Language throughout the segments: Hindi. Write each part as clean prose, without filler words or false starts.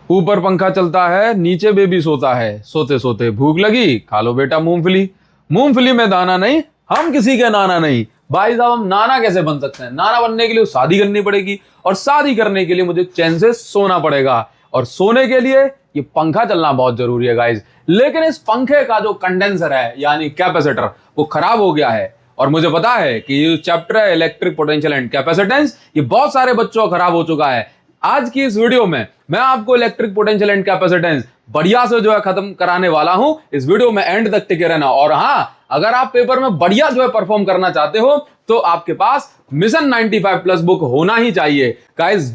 ऊपर पंखा चलता है, नीचे बेबी सोता है, सोते सोते भूख लगी, खा लो बेटा मूंगफली। मूंगफली में दाना नहीं, हम किसी के नाना नहीं। भाई साहब, हम नाना कैसे बन सकते हैं? नाना बनने के लिए शादी करनी पड़ेगी, और शादी करने के लिए मुझे चैन से सोना पड़ेगा, और सोने के लिए ये पंखा चलना बहुत जरूरी है गाइस। लेकिन इस पंखे का जो कंडेंसर है यानी कैपेसिटर, वो खराब हो गया है। और मुझे पता है कि ये चैप्टर है इलेक्ट्रिक पोटेंशियल एंड कैपेसिटेंस, ये बहुत सारे बच्चों का खराब हो चुका है। आज की इस वीडियो में मैं आपको इलेक्ट्रिक पोटेंशियल एंड कैपेसिटेंस बढ़िया से जो है खत्म कराने वाला हूं। इस वीडियो में एंड तक टिके रहना। और हां, अगर आप पेपर में बढ़िया जो है परफॉर्म करना चाहते हो तो आपके पास मिशन 95 प्लस बुक होना ही चाहिए गाइस।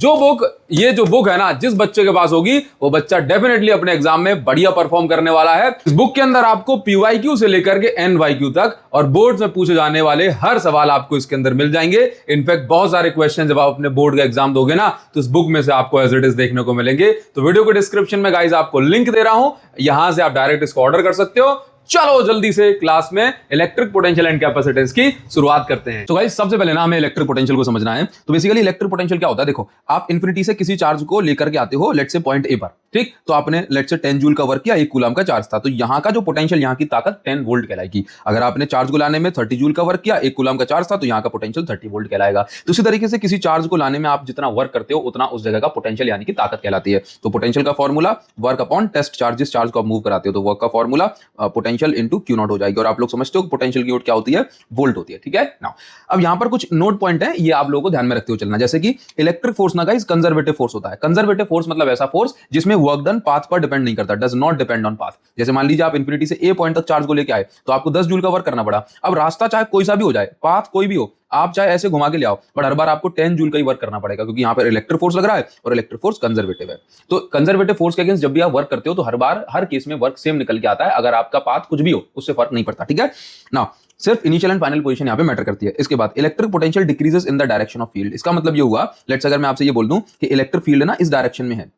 ये जो बुक है ना, जिस बच्चे के पास होगी वो बच्चा डेफिनेटली अपने एग्जाम में बढ़िया परफॉर्म करने वाला है। इस बुक के अंदर आपको PYQ से लेकर के NYQ तक और बोर्ड में पूछे जाने वाले हर सवाल आपको इसके अंदर मिल जाएंगे। इनफैक्ट बहुत सारे क्वेश्चन जब आप अपने बोर्ड का एग्जाम दोगे ना, तो इस बुक में से आपको एज इट इज देखने को मिलेंगे। तो वीडियो के डिस्क्रिप्शन में गाइस आपको लिंक दे रहा हूं, यहां से आप डायरेक्ट इसको ऑर्डर कर सकते हो। चलो जल्दी से क्लास में इलेक्ट्रिक पोटेंशियल एंड कैपेसिटेंस की शुरुआत करते हैं। तो गाइस, सबसे पहले ना हमें इलेक्ट्रिक पोटेंशियल को समझना है। तो बेसिकली इलेक्ट्रिक पोटेंशियल क्या होता है? देखो, आप इंफिनिटी से किसी चार्ज को लेकर के आते हो, लेट्स से पॉइंट ए पर, ठीक? तो आपने लेट्स से 10 जूल का वर्क किया, 1 कूलम का चार्ज था, तो यहां का जो पोटेंशियल, यहां की ताकत 10 वोल्ट कहलाएगी। अगर आपने चार्ज को लाने में 30 जूल का वर्क किया, 1 कूलम का चार्ज था, तो यहां का पोटेंशियल 30 वोल्ट कहलाएगा। तो इसी तरीके से किसी चार्ज को लाने में आप जितना वर्क करते हो उतना उस जगह का पोटेंशियल यानी कि ताकत कहलाती है। तो पोटेंशियल का formula work upon test charge, जिस चार्ज को आप मूव कराते हो, तो वर्क का formula potential into Q naught हो जाएगी। और आप लोग समझते हो पोटेंशियल की यूनिट क्या होती है? वोल्ट होती है, ठीक है ना। अब यहां पर कुछ नोट पॉइंट है, ये आप लोगों को ध्यान में रखते हुए चलना। जैसे कि इलेक्ट्रिक फोर्स ना गाइस कंजर्वेटिव फोर्स होता है। कंजर्वेटिव फोर्स मतलब ऐसा फोर्स जिसमें वर्क डन पाथ पर डिपेंड नहीं करता, does not depend on path. जैसे मान लीजिए आप इंफिनिटी से ए पॉइंट तक चार्ज को लेके आए, तो आपको 10 जूल का वर्क करना पड़ा। अब रास्ता चाहे कोई सा भी हो जाए, पाथ कोई भी हो, आप चाहे ऐसे घुमा के ले आओ, बट हर बार आपको 10 जूल का ही वर्क करना पड़ेगा, क्योंकि यहां पर इलेक्ट्रिक फोर्स लग रहा है और इलेक्ट्रिक फोर्स कंजर्वेटिव है। तो कंजर्वेटिव फोर्स के अगेंस्ट जब भी आप वर्क करते हो तो हर बार हर केस में वर्क सेम निकल के आता है। अगर आपका पाथ कुछ भी हो, उससे फर्क नहीं पड़ता, ठीक है ना। सिर्फ इनिशियल एंड फाइनल पोजीशन यहां पे मैटर करती है। इसके बाद electric potential decreases in the direction of field. इसका मतलब ये हुआ, लेट्स अगर मैं आपसे ये बोल दूं कि इलेक्ट्रिक फील्ड ना इस डायरेक्शन में है,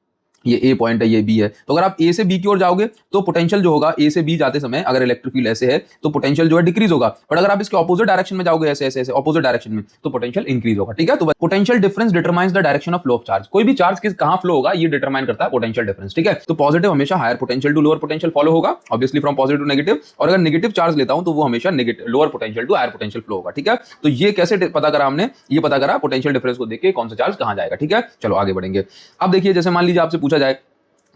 ये ए पॉइंट है, ये बी है, तो अगर आप ए से बी की ओर जाओगे तो पोटेंशियल जो होगा ए से बी जाते समय, अगर इलेक्ट्रिक फील्ड ऐसे है तो पोटेंशियल जो है डिक्रीज होगा। बट अगर आप इसके ऑपोजिट डायरेक्शन में जाओगे, ऐसे ऐसे ऐसे ऑपोजिट डायरेक्शन में, तो पोटेंशियल इंक्रीज होगा, ठीक है। तो potential difference determines the direction of flow of charge. कोई भी चार्ज किस कहां फ्लो होगा ये डिटरमाइन करता है पोटेंशियल डिफरेंस, ठीक है। तो पॉजिटिव हमेशा higher potential to lower potential follow होगा, obviously from positive to negative. और अगर नेगेटिव चार्ज लेता हूं तो वो हमेशा negative lower potential to higher potential flow होगा, ठीक है। तो ये कैसे पता करा हमने? ये पता करा पोटेंशियल डिफरेंस को देख के कौन सा चार्ज कहां जाएगा, ठीक है। चलो आगे बढ़ेंगे। अब देखिए, जैसे मान लीजिए आपसे पूछा जाए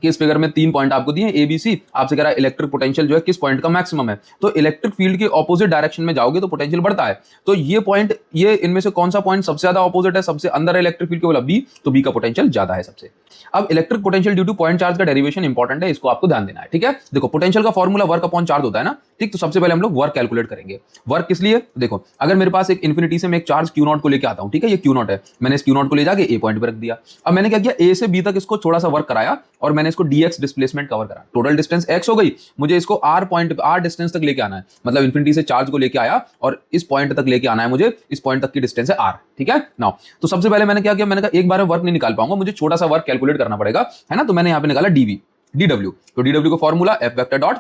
कि इस फिगर में 3 पॉइंट आपको दिए हैं ABC, आपसे कह रहा है इलेक्ट्रिक पोटेंशियल जो है किस पॉइंट का मैक्सिमम है। तो इलेक्ट्रिक फील्ड के ऑपोजिट डायरेक्शन में जाओगे तो पोटेंशियल बढ़ता है। तो ये पॉइंट, ये इनमें से कौन सा पॉइंट सबसे ज्यादा ऑपोजिट है, सबसे अंदर है इलेक्ट्रिक फील्ड के, बोला B, तो B का पोटेंशियल ज्यादा है सबसे। अब electric potential due two point charge का डेरिवेशन इंपॉर्टेंट है, इसको आपको ध्यान देना है, ठीक है। देखो, पोटेंशियल का फॉर्मूला वर्क अपॉन चार्ज होता है ना, ठीक। तो सबसे पहले हम लोग वर्क कैलकुलेट करेंगे। वर्क किस लिए? देखो, अगर मेरे पास एक इंफिनिटी से मैं एक चार्ज Q नॉट को लेके आता हूं, ठीक है, ये Q नॉट है, मैंने इस Q नॉट को ले जाके A पॉइंट पे रख दिया। अब मैंने क्या किया, A से B तक इसको थोड़ा सा वर्क कराया और मैंने इसको dx डिस्प्लेसमेंट कवर करा। टोटल डिस्टेंस x हो गई, मुझे इसको r डिस्टेंस तक लेके आना है, मतलब इंफिनिटी से चार्ज को लेके आया और इस पॉइंट तक लेके आना है मुझे, इस पॉइंट तक की डिस्टेंस है r, ठीक है ना। तो सबसे पहले मैंने क्या किया, मैंने कहा एक बार में वर्क नहीं निकाल पाऊंगा, मुझे छोटा सा वर्क कैलकुलेट करना पड़ेगा, है ना। तो मैंने यहां पे निकाला dw। तो dw को formula F vector dot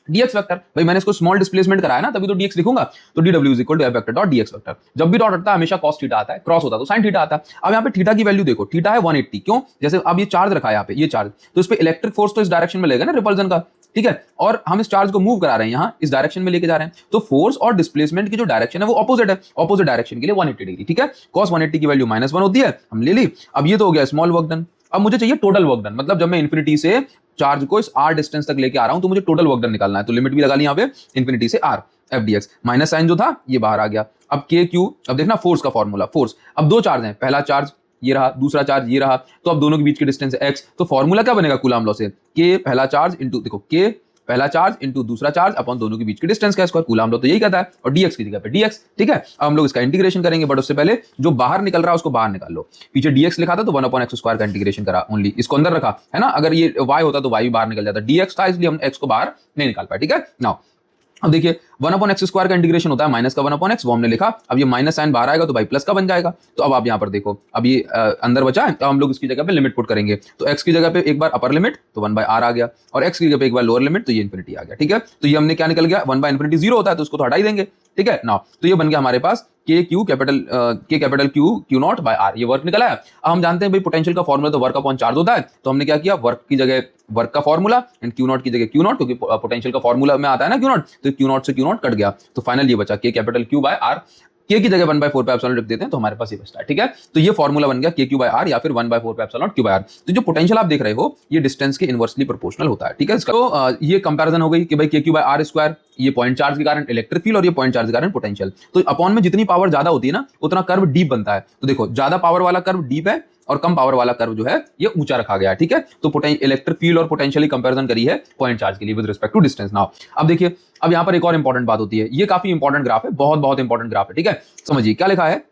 dx vector. भाई मैंने इसको स्मॉल डिस्प्लेसमेंट कराया ना, तभी तो dx लिखूंगा। तो dw is equal to F vector dot dx vector. जब भी डॉट हटता है हमेशा cos थीटा आता है, क्रॉस होता है तो sin थीटा आता है। अब यहाँ पे थीटा की वैल्यू देखो, थीटा है 180। क्यों? जैसे अब ये चार्ज रखा है यहाँ पे, ये चार्ज, तो इस पे इलेक्ट्रिक फोर्स तो इस डायरेक्शन में लगेगा ना, रिपल्जन का, ठीक है। और हम इस चार्ज को मूव करा रहे हैं, यहाँ इस डायरेक्शन में लेके जा रहे हैं, तो फोर्स और डिस्प्लेसमेंट की जो डायरेक्शन है वो ऑपोजिट है, ऑपोजिट डायरेक्शन के लिए 180 डिग्री, ठीक है। cos 180 की वैल्यू -1 होती है, हम ले ली। अब ये तो हो गया स्मॉल वर्क डन। अब मुझे चाहिए टोटल वर्क डन, मतलब जब मैं इंफिनिटी से चार्ज को इस r डिस्टेंस तक लेके आ रहा हूं तो मुझे टोटल वर्क डन निकालना है। तो लिमिट भी लगा ली यहाँ पे, इंफिनिटी से r f dx, minus sign जो था ये बाहर आ गया। अब k q, अब देखना फोर्स का फॉर्मूला, फोर्स, अब दो चार्ज हैं, पहला चार्ज ये रहा, दूसरा चार्ज ये रहा, तो अब दोनों के बीच की डिस्टेंस है x। तो फॉर्मूला क्या बनेगा कूलम लॉ से, k पहला चार्ज इंटू, देखो k पहला चार्ज इंटू दूसरा चार्ज अपॉन दोनों के बीच की डिस्टेंस का स्क्वायर, कूलम लॉ तो यही कहता है, और dx की जगह पे dx, ठीक है। अब हम लोग इसका इंटीग्रेशन करेंगे, बट उससे पहले जो बाहर निकल रहा है उसको बाहर निकाल लो। पीछे dx लिखा था तो 1/x² का इंटीग्रेशन करा, ओनली इसको अंदर रखा, है ना। अगर ये y होता तो y भी बाहर निकल जाता, dx था इसलिए हम x को बाहर नहीं निकाल पाए, ठीक है ना। अब देखिए, वन अपॉन एक्स स्क्वायर का इंटीग्रेशन होता है माइनस का वन अपॉन एक्स, वो हमने लिखा। अब ये माइनस साइन बाहर आएगा तो भाई प्लस का बन जाएगा। तो अब आप यहाँ पर देखो, अब ये अंदर बचा है, तो हम लोग इसकी जगह पे लिमिट पुट करेंगे। तो एक्स की जगह पे एक बार अपर लिमिट तो 1/r आ गया, और एक्स की जगह पे एक बार लोअर लिमिट तो ये इन्फिनिटी आ गया। ठीक है, तो ये हमने क्या निकल गया, 1/∞ 0 होता है तो उसको तो हटा ही देंगे। ठीक है ना, तो ये बन गया हमारे पास K capital Q naught by R, ये वर्क निकला है। अब हम जानते हैं भाई पोटेंशियल का फॉर्मूला तो वर्क अपॉन चार्ज होता है, तो हमने क्या किया, वर्क की जगह वर्क का फॉर्मूला एंड क्यू नॉट की जगह क्यू नॉट, क्योंकि पोटेंशियल का फॉर्मूला में आता है ना क्यू नॉट, तो क्यू नॉट से क्यू नॉट कट गया, तो फाइनल ये बचा के कैपिटल क्यू बाय आर। के की जगह 1/4 पे एप्सिलॉन रख देते हैं तो हमारे पास ये बचता है। ठीक है, तो ये फॉर्मूला बन गया के क्यू बाय आर या फिर 1/4 पे एप्सिलॉन क्यू बाय आर। तो जो पोटेंशियल आप देख रहे हो ये डिस्टेंस के इनवर्सली प्रोपोर्शनल होता है। ठीक है, तो ये कंपैरिजन हो गई कि भाई के क्यू बाय आर स्क्वायर, ये पॉइंट चार्ज के कारण इलेक्ट्रिक फील्ड और ये पॉइंट चार्ज के कारण पोटेंशियल। तो अपॉन में जितनी पावर ज्यादा होती है ना उतना कर्व डीप बनता है। तो देखो ज्यादा पावर वाला कर्व डीप है और कम पावर वाला कर्व जो है ये ऊंचा रखा गया है। ठीक है, तो इलेक्ट्रिक फील्ड और पोटेंशियली कंपैरिजन करी है पॉइंट चार्ज के लिए with respect to distance. Now अब देखिए, अब यहां पर एक और इंपॉर्टेंट बात होती है, ये काफी इंपॉर्टेंट ग्राफ है, बहुत बहुत इंपॉर्टेंट ग्राफ है। ठीक है, समझिए क्या लिखा है,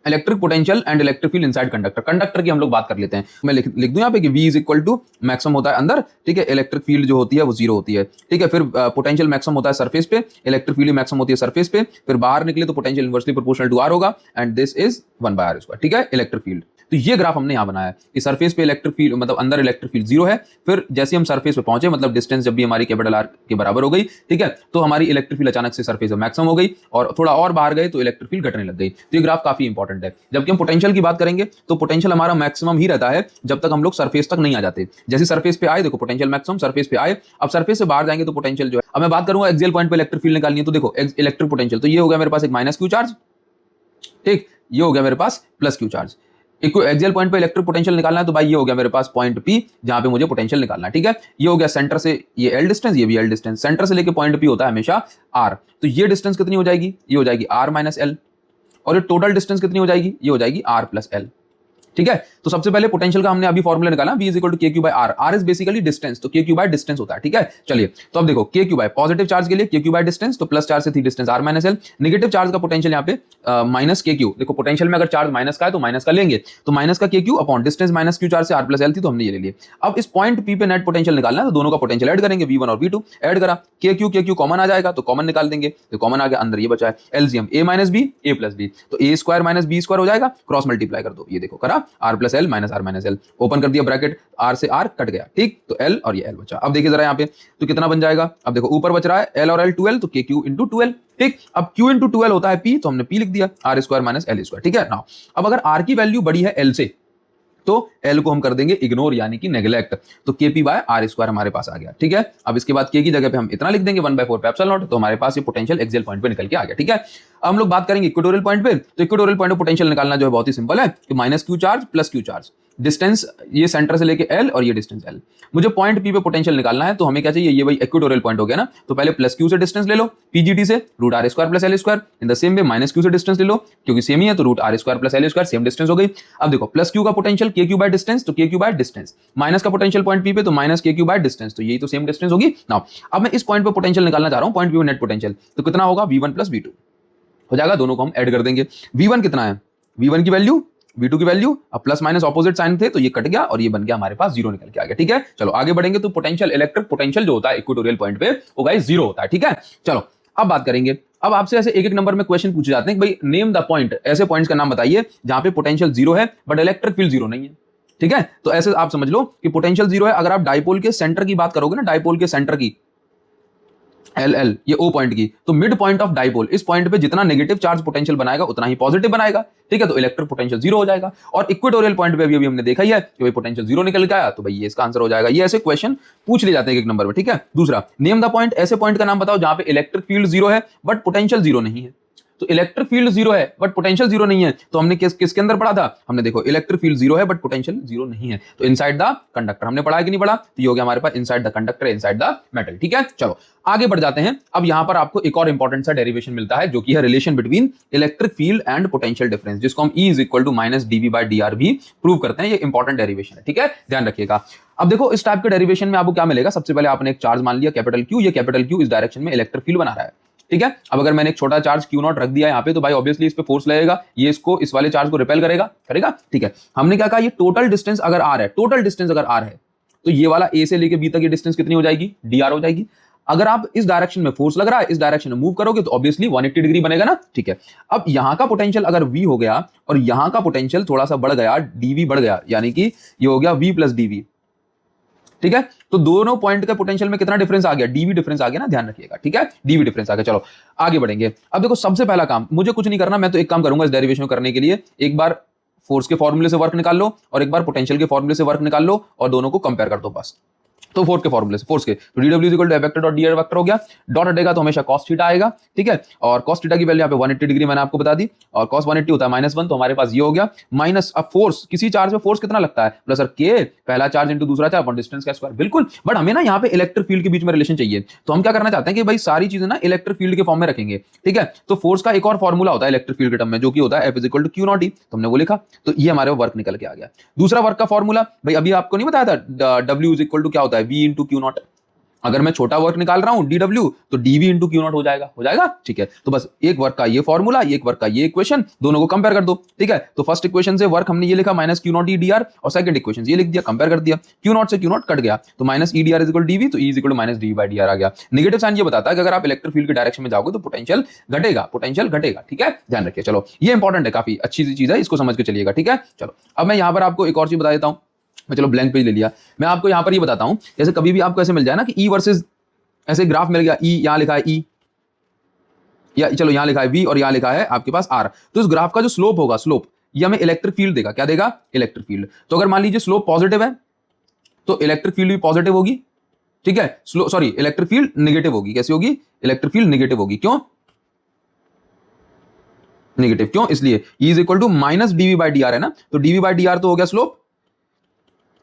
electric potential and electric field inside conductor. Conductor की हम लोग बात कर लेते हैं, मैं लिख दूं यहाँ पे कि V is equal to maximum होता है अंदर। ठीक है, इलेक्ट्रिक फील्ड जो होती है वो 0 होती है। ठीक है, फिर पोटेंशियल मैक्सिमम होता है सरफेस पे, इलेक्ट्रिक फील्ड मैक्सिमम होती है सरफेस पे, फिर बाहर निकले तो potential inversely proportional to R होगा एंड दिस इज 1/r²। ठीक है, इलेक्ट्रिक फील्ड। तो ये ग्राफ हमने यहाँ बनाया कि सरफेस पे इलेक्ट्रिक फील्ड मतलब अंदर इलेक्ट्रिक फील्ड 0 है, फिर जैसे हम सरफेस पे पहुंचे मतलब डिस्टेंस जब भी हमारी कैपिटल R के बराबर हो गई, ठीक है, तो हमारी इलेक्ट्रिक फील्ड अचानक से सरफेस पे मैक्सिमम हो गई और थोड़ा और बाहर गए तो इलेक्ट्रिक फील्ड घटने लग गई। तो ये ग्राफ काफी इंपॉर्टेंट है। जबकि हम पोटेंशियल की बात करेंगे तो पोटेंशियल हमारा मैक्सिमम ही रहता है जब तक हम लोग सरफेस तक नहीं आ जाते। जैसे सरफेस पे आए, देखो पोटेंशियल मैक्सिमम सरफेस पे आए, अब सरफेस से बाहर जाएंगे तो पोटेंशियल जो है, अब मैं बात करूंगा एक्सियल पॉइंट पे इलेक्ट्रिक फील्ड निकालनी है, तो देखो इलेक्ट्रिक पोटेंशियल, तो ये हो गया मेरे पास एक माइनस क्यू चार्ज, ठीक, ये हो गया मेरे पास plus q charge. Axial point पे इलेक्ट्रिक पोटेंशियल निकालना है तो भाई ये हो गया मेरे पास पॉइंट P जहां पे मुझे पोटेंशियल निकालना है। ठीक है, ये हो गया सेंटर से ये L डिस्टेंस, ये भी L डिस्टेंस, सेंटर से लेके पॉइंट P होता है हमेशा R। तो ये डिस्टेंस कितनी हो जाएगी, ये हो जाएगी R माइनस L, और ये टोटल डिस्टेंस कितनी हो जाएगी, ये हो जाएगी R प्लस L। ठीक है, तो सबसे पहले पोटेंशियल का हमने अभी फॉर्मूला निकाला, V is equal to K Q by R. R is basically distance, तो के क्यू बाय डिस्टेंस होता है। ठीक है, चलिए तो अब देखो के क्यू बाय पॉजिटिव चार्ज के लिए के क्यू बाय डिस्टेंस, तो प्लस चार्ज से थी distance R minus L। Negative charge का पोटेंशियल यहाँ पे माइनस के क्यू, देखो पोटेंशियल में अगर चार्ज माइनस का है तो माइनस का लेंगे, तो माइनस का के Q upon distance minus Q charge से R प्लस L थी तो हमने ये ले लिया। अब इस पॉइंट P पे नेट पोटेंशियल निकालना है तो दोनों का पोटेंशियल ऐड करेंगे, V1 और V2 ऐड करा, के क्यू कॉमन आ जाएगा तो कॉमन निकाल देंगे, तो कॉमन आ गया, अंदर ये बचा है LCM A minus B A plus B, तो A square minus B square हो जाएगा, क्रॉस मल्टीप्लाई कर दो, ये देखो करा R plus L minus R minus L, open कर दिया ब्रैकेट, R से R कट गया, ठीक, तो L और ये L बचा। अब देखिए जरा यहाँ पे तो कितना बन जाएगा, अब देखो ऊपर बच रहा है L और L 2L, तो KQ इंटू 2L, ठीक, अब Q इंटू 2L होता है P, तो हमने P लिख दिया, R square minus L square. ठीक है ना, अब अगर R की वैल्यू बड़ी है L से तो L को हम कर देंगे इग्नोर यानी कि नेग्लेक्ट, तो KP बाय R स्क्वायर हमारे पास आ गया। ठीक है, अब इसके बाद K की जगह पे हम इतना लिख देंगे 1/4 पे एप्सिलॉन नॉट, तो हमारे पास ये पोटेंशियल एक्सियल पॉइंट पे निकल के आ गया। ठीक है, अब हम लोग बात करेंगे इक्वेटोरियल पॉइंट पे, तो इक्वेटोरियल पॉइंट पे पोटेंशियल निकालना जो है बहुत ही सिंपल है कि minus Q charge plus q charge, distance ये सेंटर से लेके L और ये डिस्टेंस L, मुझे पॉइंट P पे पोटेंशियल निकालना है तो हमें क्या चाहिए, ये भाई इक्वेटोरियल पॉइंट हो गया ना, तो पहले प्लस क्यू से डिस्टेंस ले लो PGT से root R square plus L square, in the same way minus Q से डिस्टेंस ले लो क्योंकि सेम ही है, तो root R square plus L square, same distance हो गई। अब देखो प्लस क्यू का potential K Q by distance, तो K Q by distance, minus का पोटेंशियल पॉइंट P पे तो माइनस के क्यू बाय डिस्टेंस, तो यही तो सेम डिस्टेंस होगी। नाउ अब मैं इस पॉइंट पे पोटेंशियल निकालना चाह रहा हूं, पॉइंट P पे नेट पोटेंशियल, तो कितना होगा V1 प्लस V2 हो जाएगा, दोनों को हम ऐड कर देंगे। V1 कितना है, V1 की वैल्यू V2 की वैल्यू, अब प्लस माइनस ऑपोजिट साइन थे तो ये कट गया और ये बन गया हमारे पास 0 निकल के आ गया। ठीक है, चलो आगे बढ़ेंगे, तो पोटेंशियल इलेक्ट्रिक पोटेंशियल जो होता है इक्वेटोरियल पॉइंट पे वो गाइस 0 होता है। ठीक है, चलो अब बात करेंगे, अब आपसे ऐसे एक एक नंबर में क्वेश्चन पूछे जाते हैं कि भाई नेम द पॉइंट, ऐसे पॉइंट्स का नाम बताइए जहां पे पोटेंशियल 0 है बट इलेक्ट्रिक फील्ड 0 नहीं है। ठीक है, तो ऐसे आप समझ लो कि पोटेंशियल 0 है, अगर आप डाइपोल के सेंटर की बात करोगे ना, डाइपोल के सेंटर की LL ये O पॉइंट की, तो मिड पॉइंट ऑफ डाइपोल, इस पॉइंट पे जितना नेगेटिव चार्ज पोटेंशियल बनाएगा उतना ही पॉजिटिव बनाएगा। ठीक है, तो इलेक्ट्रिक पोटेंशियल 0 हो जाएगा। और इक्वेटोरियल पॉइंट पे भी हमने देखा ही है कि भाई पोटेंशियल 0 निकल के आया, तो भाई ये इसका आंसर हो जाएगा। ये ऐसे क्वेश्चन पूछ लिए जाते हैं एक नंबर में। ठीक है, दूसरा नेम द पॉइंट, ऐसे पॉइंट का नाम बताओ जहां पे इलेक्ट्रिक फील्ड 0 है बट पोटेंशियल 0 नहीं है। तो इलेक्ट्रिक फील्ड 0 है बट पोटेंशियल 0 नहीं है, तो हमने किसके अंदर पढ़ा था, हमने देखो इलेक्ट्रिक फील्ड 0 है बट पोटेंशियल 0 नहीं है, तो इनसाइड द कंडक्टर हमने पढ़ा है कि नहीं पढ़ा, तो ये हो गया हमारे पास inside the conductor inside the metal. ठीक है, चलो आगे बढ़ जाते हैं। अब यहां पर आपको एक और इंपॉर्टेंट सा डेरिवेशन मिलता है जो कि है relation between electric field and potential difference, जिसको हम E is equal to minus dV by dr भी प्रूव करते हैं। ये इंपॉर्टेंट डेरिवेशन है। ठीक है, ध्यान रखिएगा। अब देखो इस टाइप के डेरिवेशन में आपको क्या मिलेगा, सबसे पहले आपने एक चार्ज मान लिया कैपिटल Q, ये कैपिटल Q इस डायरेक्शन में इलेक्ट्रिक फील्ड बना रहा है। ठीक है, अब अगर मैंने एक छोटा चार्ज Q0 रख दिया यहाँ पे, तो भाई ऑब्वियसली इस पे फोर्स लगेगा, ये इसको इस वाले चार्ज को रिपेल करेगा। ठीक है, हमने क्या कहा, ये टोटल डिस्टेंस अगर R है, टोटल डिस्टेंस अगर R है तो ये वाला A से लेके B तक ये डिस्टेंस कितनी हो जाएगी, dr हो जाएगी। अगर आप इस डायरेक्शन में फोर्स लग रहा है, इस डायरेक्शन में मूव करोगे तो ऑब्वियसली 180 डिग्री बनेगा ना, ठीक है। अब यहां का पोटेंशियल अगर v हो गया और यहां का पोटेंशियल थोड़ा सा बढ़ गया, dv बढ़ गया, यानी कि ये हो गया v प्लस dv, ठीक है। तो दोनों पॉइंट के पोटेंशियल में कितना डिफरेंस आ गया, डीवी डिफरेंस आ गया ना, ध्यान रखिएगा, ठीक है, डीवी डिफरेंस आ गया। चलो आगे बढ़ेंगे। अब देखो सबसे पहला काम, मुझे कुछ नहीं करना, मैं तो एक काम करूंगा इस डेरिवेशन करने के लिए, एक बार फोर्स के फॉर्मूले से वर्क निकाल लो और एक बार पोटेंशियल के फॉर्मूले से वर्क निकाल लो और दोनों को कंपेयर कर दो बस। तो फोर्स के फॉर्मूले से, फोर्स के तो dw is equal to vector dot dr vector हो गया, डॉट हटेगा तो हमेशा cos थीटा आएगा, ठीक है। और cos थीटा की वैल्यू यहाँ पे 180 डिग्री मैंने आपको बता दी, और cos 180 होता है -1, तो हमारे पास ये हो गया माइनस। अब फोर्स, किसी चार्ज में फोर्स कितना लगता है, प्लस सर k, पहला चार्ज इंटू दूसरा चार्ज अपॉन डिस्टेंस का स्क्वायर, बिल्कुल। बट हमें ना यहाँ पे इलेक्ट्रिक फील्ड के बीच में रिलेशन चाहिए, तो हम क्या करना चाहते हैं कि भाई सारी चीजें ना इलेक्ट्रिक फील्ड के फॉर्म में रखेंगे, ठीक है। तो फोर्स का एक और फॉर्मूला होता है इलेक्ट्रिक फील्ड के टर्म में, जो कि होता है F is equal to Q naught E, तो हमने वो लिखा, तो ये हमारे वर्क निकल के आ गया। दूसरा वर्क का फॉर्मूला भाई अभी आपको नहीं बताया था, W इज इक्वल टू क्या होता है, V इंटू Q नॉट। अगर मैं छोटा वर्क निकाल रहा हूं dw तो dv इंटू क्यू नॉट हो जाएगा, ठीक है। तो बस एक वर्क का ये फॉर्मूला, एक वर्क का ये इक्वेशन, दोनों को कंपेयर कर दो, ठीक है। तो फर्स्ट इक्वेशन से वर्क हमने ये लिखा minus q naught E d r, और सेकंड इक्वेशन ये लिख दिया, कंपेयर कर दिया, क्यू नॉट से क्यू नॉट कट गया तो minus E d r is equal dV, तो E is equal to minus d by D r आ गया। नेगेटिव साइन ये बताता है कि अगर आप इलेक्ट्रिक फील्ड के डायरेक्शन में जाओगे तो पोटेंशियल घटेगा, ठीक है, ध्यान रखिए। चलो ये इंपॉर्टेंट है, काफी अच्छी सी चीज है, इसको समझ के चलिएगा, ठीक है। चलो अब मैं यहाँ पर आपको एक और चीज बता देता हूँ, मैं चलो ब्लैंक पेज ले लिया, मैं आपको यहाँ पर ये बताता हूँ, जैसे कभी भी आपको ऐसे मिल जाए ना कि ई वर्सेज, ऐसे ग्राफ मिल गया, ई यहां लिखा है ई, या चलो यहां लिखा है वी और यहां लिखा है आपके पास आर, तो इस ग्राफ का जो स्लोप होगा, स्लोप ये हमें इलेक्ट्रिक फील्ड देगा, क्या देगा, इलेक्ट्रिक फील्ड। तो अगर मान लीजिए स्लोप पॉजिटिव है तो इलेक्ट्रिक फील्ड भी पॉजिटिव होगी, ठीक है। सॉरी इलेक्ट्रिक फील्ड नेगेटिव होगी, कैसी होगी, इलेक्ट्रिक फील्ड नेगेटिव होगी, क्यों नेगेटिव, क्यों, इसलिए E is equal to minus DV by D R है ना, तो डीवी बाई डी आर तो हो गया स्लोप,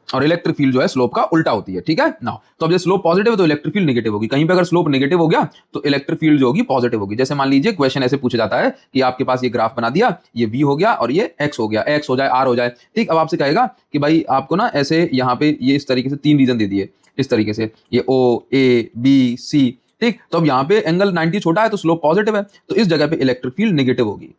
और इलेक्ट्रिक फील्ड जो है स्लोप का उल्टा होती है, ठीक है ना। तो अब जब स्लोप पॉजिटिव है तो इलेक्ट्रिक फील्ड नेगेटिव होगी, कहीं पे अगर स्लोप नेगेटिव हो गया तो इलेक्ट्रिक फील्ड जो होगी पॉजिटिव होगी। जैसे मान लीजिए क्वेश्चन ऐसे पूछा जाता है कि आपके पास ये ग्राफ बना दिया, ये v हो गया और ये x हो गया, x हो जाए r हो जाए, ठीक। अब आपसे कहेगा कि भाई आपको ना ऐसे यहाँ पे ये इस तरीके से 3 रीजन दे दिए, इस तरीके से ये o a b c, ठीक। तो अब यहाँ पे एंगल 90 छोटा है तो स्लोप पॉजिटिव है, तो इस जगह पे इलेक्ट्रिक फील्ड नेगेटिव होगी,